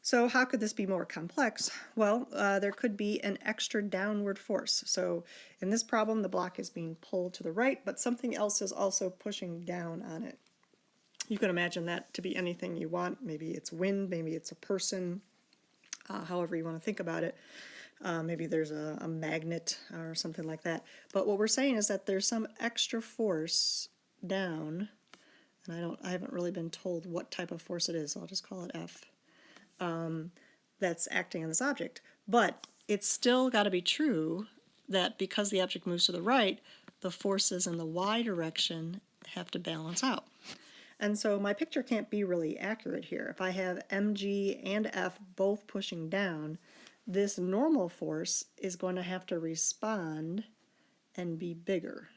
So how could this be more complex? Well, there could be an extra downward force. So in this problem, the block is being pulled to the right, but something else is also pushing down on it. You can imagine that to be anything you want. Maybe it's wind, maybe it's a person, however you want to think about it. Maybe there's a magnet or something like that. But what we're saying is that there's some extra force down, and I haven't really been told what type of force it is, so I'll just call it F. That's acting on this object. But it's still got to be true that because the object moves to the right, the forces in the y direction have to balance out. And so my picture can't be really accurate here. If I have mg and F both pushing down, this normal force is going to have to respond and be bigger.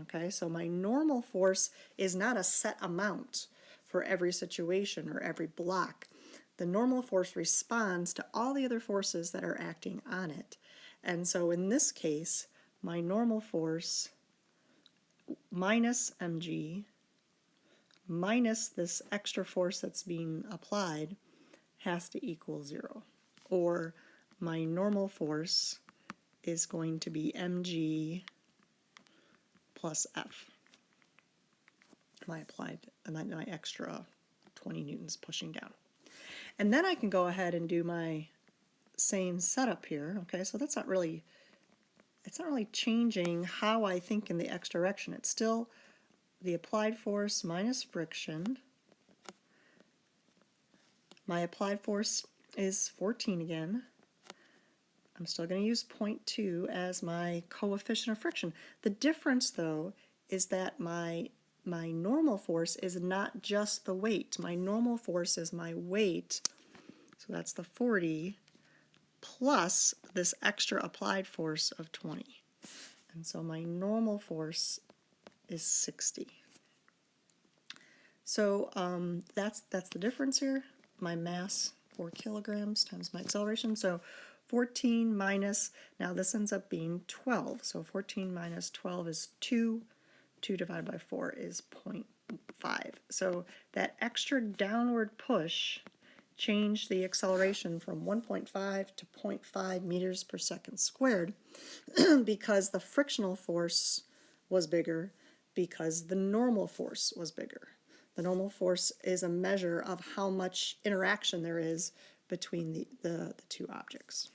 Okay, so my normal force is not a set amount for every situation or every block. The normal force responds to all the other forces that are acting on it. And so in this case, my normal force minus mg minus this extra force that's being applied has to equal 0. Or my normal force is going to be mg plus F. My extra 20 newtons pushing down. And then I can go ahead and do my same setup here. Okay, so it's not really changing how I think in the x direction. It's still the applied force minus friction. My applied force is 14 again. I'm still going to use 0.2 as my coefficient of friction. The difference, though, is that my normal force is not just the weight. My normal force is my weight, so that's the 40, plus this extra applied force of 20. And so my normal force is 60. So that's the difference here. My mass, 4 kilograms, times my acceleration. So 14 minus, now this ends up being 12. So 14 minus 12 is 2. 2 divided by 4 is 0.5. So that extra downward push changed the acceleration from 1.5 to 0.5 meters per second squared because the frictional force was bigger, because the normal force was bigger. The normal force is a measure of how much interaction there is between the two objects.